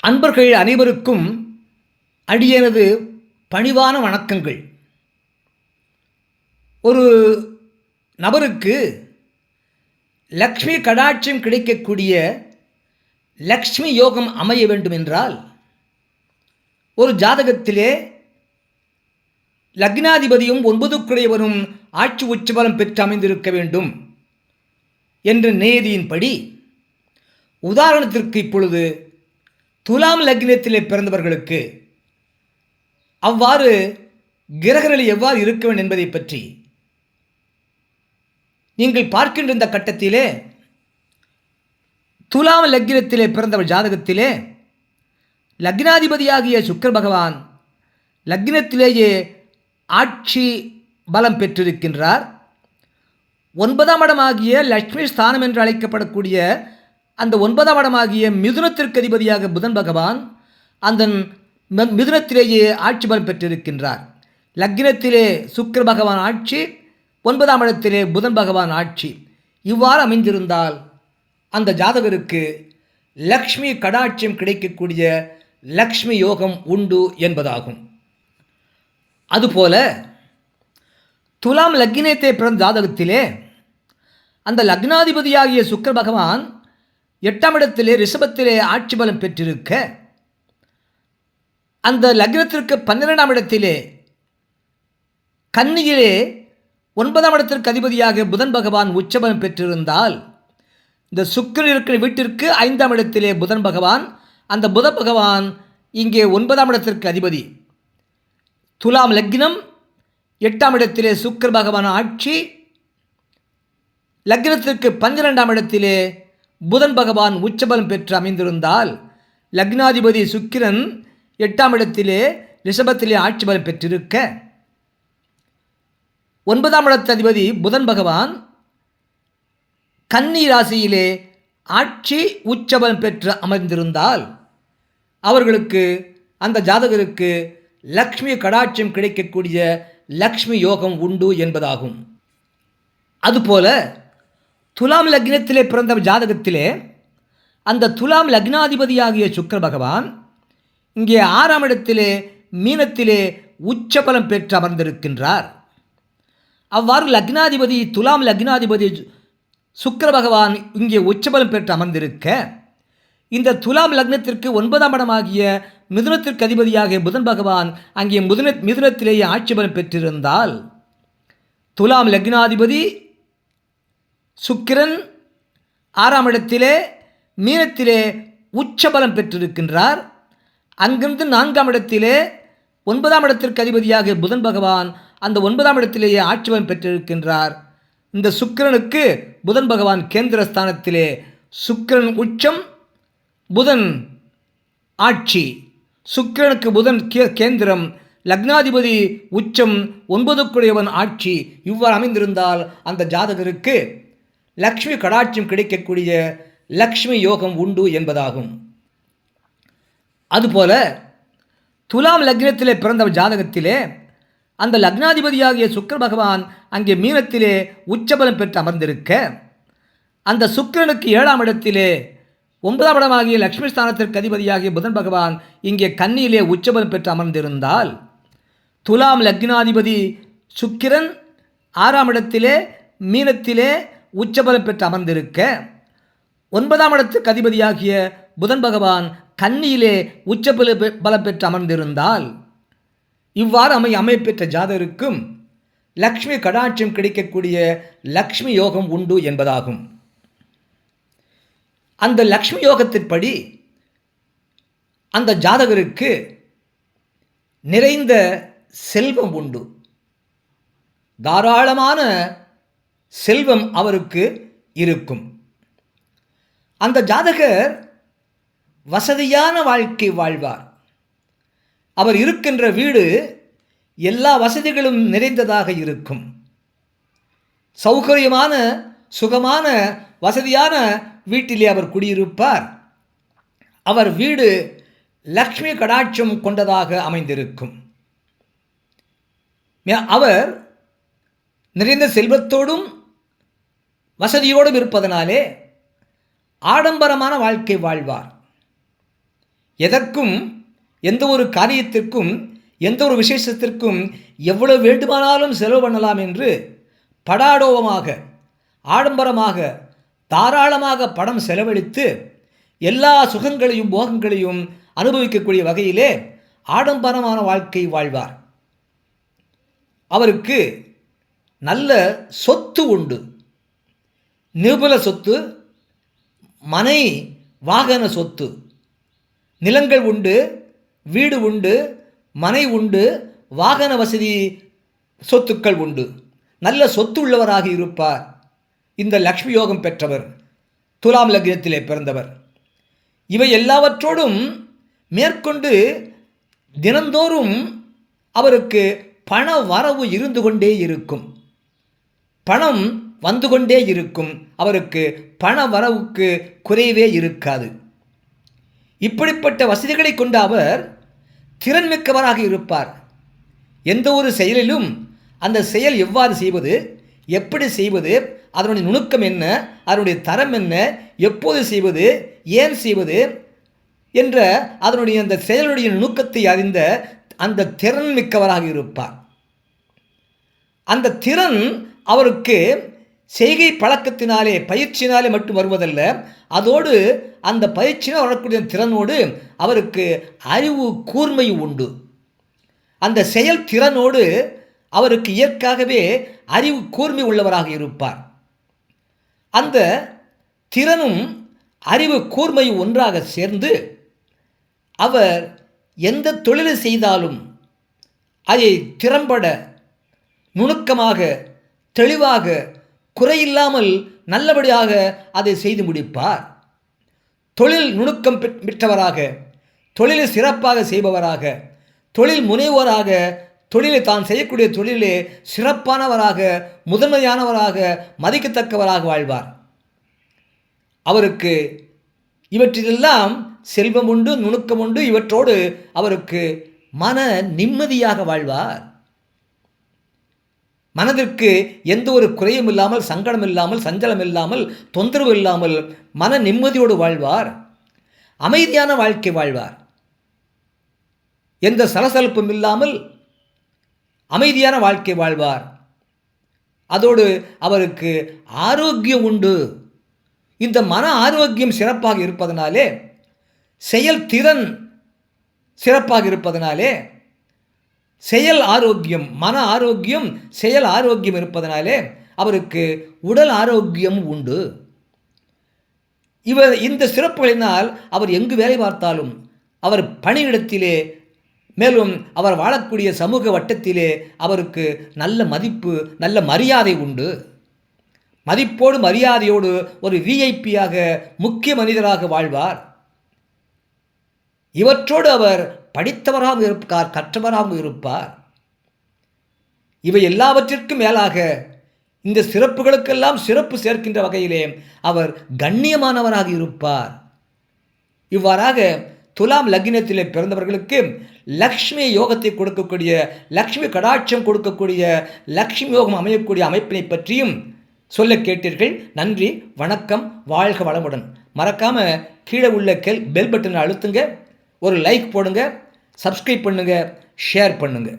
அன்பர்கள் அனைவருக்கும் அடியனது பணிவான வணக்கங்கள். ஒரு நபருக்கு லக்ஷ்மி கடாட்சியம் கிடைக்கக்கூடிய லக்ஷ்மி யோகம் அமைய வேண்டும் என்றால் ஒரு ஜாதகத்திலே லக்னாதிபதியும் 9க்குடையவரும் ஆட்சி உச்சபலம் பெற்று அமைந்திருக்க வேண்டும் என்ற நியதியின்படி, உதாரணத்திற்கு இப்பொழுது துலாம் லக்னத்திலே பிறந்தவர்களுக்கு அவ்வாறு கிரகநிலை எவ்வாறு இருக்க வேண்டும் என்பதை பற்றி நீங்கள் பார்க்கின்ற இந்த கட்டத்திலே துலாம் லக்னத்திலே பிறந்தவர் ஜாதகத்திலே லக்னாதிபதியாகிய சுக்கிர பகவான் லக்னத்திலேயே ஆட்சி பலம் பெற்றிருக்கின்றார். 9ஆம் இடமாகிய லட்சுமி ஸ்தானம் என்று அழைக்கப்படக்கூடிய அந்த 9ஆம் இடமாகிய மிதுனத்திற்கு அதிபதியாக புதன் பகவான் அந்த மிதுனத்திலேயே ஆட்சி பலம் பெற்றிருக்கின்றார். லக்னத்திலே சுக்கிர பகவான் ஆட்சி, 9ஆம் இடத்திலே புதன் பகவான் ஆட்சி. இவ்வாறு அமைந்திருந்தால் அந்த ஜாதகருக்கு லக்ஷ்மி கடாட்சியம் கிடைக்கக்கூடிய லக்ஷ்மி யோகம் உண்டு என்பதாகும். அதுபோல துலாம் லக்னத்தை பிறந்த ஜாதகத்திலே அந்த லக்னாதிபதியாகிய சுக்கிர பகவான் 8ஆம் இடத்திலே ரிஷபத்திலே ஆட்சி பலம் பெற்றிருக்க, அந்த லக்னத்திற்கு 12ஆம் இடத்திலே கன்னியிலே 9ஆம் இடத்திற்கு அதிபதியாக புதன் பகவான் உச்சபலம் பெற்றிருந்தால், இந்த சுக்கிரன் இருக்கிற வீட்டிற்கு 5ஆம் இடத்திலே புதன் பகவான், அந்த புதன் பகவான் இங்கே 9ஆம் இடத்திற்கு அதிபதி. துலாம் லக்னம் 8ஆம் இடத்திலே சுக்கிர பகவான் ஆட்சி, லக்னத்திற்கு 12ஆம் இடத்திலே புதன் பகவான் உச்சபலம் பெற்று அமைந்திருந்தால், லக்னாதிபதி சுக்கிரன் 8ஆம் இடத்திலே ரிஷபத்திலே ஆட்சி பலம் பெற்றிருக்க, 9ஆம் இடத்து அதிபதி புதன் பகவான் கன்னி ராசியிலே ஆட்சி உச்சபலம் பெற்று அமர்ந்திருந்தால் அவர்களுக்கு, அந்த ஜாதகருக்கு லக்ஷ்மி கடாட்சியம் கிடைக்கக்கூடிய லக்ஷ்மி யோகம் உண்டு என்பதாகும். அதுபோல துலாம் லக்னத்திலே பிறந்த ஜாதகத்திலே அந்த துலாம் லக்னாதிபதியாகிய சுக்கிர பகவான் இங்கே 6ஆம் இடத்திலே மீனத்திலே உச்சபலம் பெற்று அமர்ந்திருக்கின்றார். அவ்வாறு லக்னாதிபதி துலாம் லக்னாதிபதி சுக்கிர பகவான் இங்கே உச்சபலம் பெற்று அமர்ந்திருக்க, இந்த துலாம் லக்னத்திற்கு 9ஆம் இடமாகிய மிதுனத்திற்கு அதிபதியாகிய புதன் பகவான் அங்கே மிதுனத்திலேயே ஆட்சி பலம் பெற்றிருந்தால், துலாம் லக்னாதிபதி சுக்கிரன் 6ஆம் இடத்திலே மீனத்திலே உச்சபலம் பெற்றிருக்கின்றார். அங்கிருந்து 4ஆம் இடத்திலே 9ஆம் இடத்திற்கு அதிபதியாக புதன் பகவான் அந்த 9ஆம் இடத்திலேயே ஆட்சி பலம் பெற்றிருக்கின்றார். இந்த சுக்கிரனுக்கு புதன் பகவான் கேந்திரஸ்தானத்திலே, சுக்கிரன் உச்சம் புதன் ஆட்சி, சுக்கிரனுக்கு புதன் கேந்திரம், லக்னாதிபதி உச்சம் 9க்குடையவன் ஆட்சி. இவ்வாறு அமைந்திருந்தால் அந்த ஜாதகருக்கு லக்ஷ்மி கடாட்சியம் கிடைக்கக்கூடிய லக்ஷ்மி யோகம் உண்டு என்பதாகும். அதுபோல துலாம் லக்னத்திலே பிறந்த ஜாதகத்திலே அந்த லக்னாதிபதியாகிய சுக்கிர பகவான் அங்கே மீனத்திலே உச்சபலம் பெற்று அமர்ந்திருக்க, அந்த சுக்கிரனுக்கு 7ஆம் இடத்திலே 9ஆம் இடமாகிய லக்ஷ்மி ஸ்தானத்திற்கு அதிபதியாகிய புதன் பகவான் இங்கே கன்னியிலே உச்சபலம் பெற்று அமர்ந்திருந்தால், துலாம் லக்னாதிபதி சுக்கிரன் 6ஆம் இடத்திலே மீனத்திலே உச்சபலம் பெற்று அமர்ந்திருக்க, 9ஆம் இடத்துக்கு அதிபதியாகிய புதன் பகவான் கன்னியிலே உச்சபலம் பெற்று அமர்ந்திருந்தால், இவ்வாறு அமைப்பெற்ற ஜாதகருக்கும் லக்ஷ்மி கடாட்சியம் கிடைக்கக்கூடிய லக்ஷ்மி யோகம் உண்டு என்பதாகும். அந்த லக்ஷ்மி யோகத்தின்படி அந்த ஜாதகருக்கு நிறைந்த செல்வம் உண்டு, தாராளமான செல்வம் அவருக்கு இருக்கும். அந்த ஜாதகர் வசதியான வாழ்க்கை வாழ்வார். அவர் இருக்கின்ற வீடு எல்லா வசதிகளும் நிறைந்ததாக இருக்கும். சௌகரியமான சுகமான வசதியான வீட்டிலே அவர் குடியிருப்பார். அவர் வீடு லக்ஷ்மி கடாட்சம் கொண்டதாக அமைந்திருக்கும். அவர் நிறைந்த செல்வத்தோடும் வசதியோடும் இருப்பதனாலே ஆடம்பரமான வாழ்க்கை வாழ்வார். எதற்கும் எந்த ஒரு காரியத்திற்கும் எந்த ஒரு விசேஷத்திற்கும் எவ்வளவு வேண்டுமானாலும் செலவு பண்ணலாம் என்று படாடோபமாக ஆடம்பரமாக தாராளமாக பணம் செலவழித்து எல்லா சுகங்களையும் போகங்களையும் அனுபவிக்கக்கூடிய வகையிலே ஆடம்பரமான வாழ்க்கை வாழ்வார். அவருக்கு நல்ல சொத்து உண்டு. நிர்மல சொத்து, மனை வாகன சொத்து, நிலங்கள் உண்டு, வீடு உண்டு, மனை உண்டு, வாகன வசதி சொத்துக்கள் உண்டு. நல்ல சொத்து உள்ளவராக இருப்பார். இந்த லக்ஷ்மி யோகம் பெற்றவர், துலாம் லக்னத்திலே பிறந்தவர். இவை எல்லாவற்றோடும் மேற்கொண்டு தினந்தோறும் அவருக்கு பண வரவு இருந்து கொண்டே இருக்கும். பணம் வந்து கொண்டே இருக்கும். அவருக்கு பண வரவுக்கு குறைவே இருக்காது. இப்படிப்பட்ட வசதிகளை கொண்ட அவர் திறன்மிக்கவராக இருப்பார். எந்த ஒரு செயலிலும் அந்த செயல் எவ்வாறு செய்வது, எப்படி செய்வது, அதனுடைய நுணுக்கம் என்ன, அதனுடைய தரம் என்ன, எப்போது செய்வது, ஏன் செய்வது என்ற அதனுடைய அந்த செயலுடைய நுணுக்கத்தை அறிந்த அந்த திறன் மிக்கவராக இருப்பார். அந்த திறன் அவருக்கு செய்கை பழக்கத்தினாலே பயிற்சினாலே மட்டும் வருவதல்ல, அதோடு அந்த பயிற்சினால் வரக்கூடிய திறனோடு அவருக்கு அறிவு கூர்மை உண்டு. அந்த செயல் திறனோடு அவருக்கு இயற்கையாகவே அறிவு கூர்மை உள்ளவராக இருப்பார். அந்த திறனும் அறிவு கூர்மையும் ஒன்றாக சேர்ந்து அவர் எந்த தொழிலை செய்தாலும் அதை திறம்பட நுணுக்கமாக தெளிவாக குறையில்லாமல் நல்லபடியாக அதை செய்து முடிப்பார். தொழில் நுணுக்கம் பெற்றவராக, தொழிலை சிறப்பாக செய்பவராக, தொழில் முனைவோராக, தொழிலை தான் செய்யக்கூடிய தொழிலே சிறப்பானவராக, முதன்மையானவராக, மதிக்கத்தக்கவராக வாழ்வார். அவருக்கு இவற்றிலெல்லாம் செல்வம் உண்டு, நுணுக்கம் உண்டு. இவற்றோடு அவருக்கு மன நிம்மதியாக வாழ்வார். மனதிற்கு எந்த ஒரு குறையும் இல்லாமல், சங்கடம் இல்லாமல், சஞ்சலம் இல்லாமல், தொந்தரவு இல்லாமல் மன நிம்மதியோடு வாழ்வார். அமைதியான வாழ்க்கை வாழ்வார். எந்த சலசலப்பும் இல்லாமல் அமைதியான வாழ்க்கை வாழ்வார். அதோடு அவருக்கு ஆரோக்கியம் உண்டு. இந்த மன ஆரோக்கியம் சிறப்பாக இருப்பதனாலே, செயல் திறன் சிறப்பாக இருப்பதனாலே, செயல் ஆரோக்கியம், மன ஆரோக்கியம், செயல் ஆரோக்கியம் இருப்பதனாலே அவருக்கு உடல் ஆரோக்கியம் உண்டு. இந்த சிறப்புகளினால் அவர் எங்கு வேலை பார்த்தாலும், அவர் பணியிடத்திலே, மேலும் அவர் வாழக்கூடிய சமூக வட்டத்திலே அவருக்கு நல்ல மதிப்பு, நல்ல மரியாதை உண்டு. மதிப்போடு மரியாதையோடு ஒரு விஐபியாக, முக்கிய மனிதராக வாழ்வார். இவற்றோடு அவர் படித்தவராக இருப்பார், கற்றவராக இருப்பார். இவை எல்லாவற்றிற்கும் மேலாக இந்த சிறப்புகளுக்கெல்லாம் சிறப்பு சேர்க்கின்ற வகையிலே அவர் கண்ணியமானவராக இருப்பார். இவ்வாறாக துலாம் லக்னத்திலே பிறந்தவர்களுக்கு லக்ஷ்மி யோகத்தை கொடுக்கக்கூடிய, லக்ஷ்மி கடாட்சம் கொடுக்கக்கூடிய, லக்ஷ்மி யோகம் அமையக்கூடிய அமைப்பினை பற்றியும் சொல்ல கேட்டீர்கள். நன்றி, வணக்கம், வாழ்க வளமுடன். மறக்காமல் கீழே உள்ள பெல் பட்டனை அழுத்துங்க, ஒரு லைக் போடுங்க, சப்ஸ்கிரைப் பண்ணுங்கள், ஷேர் பண்ணுங்கள்.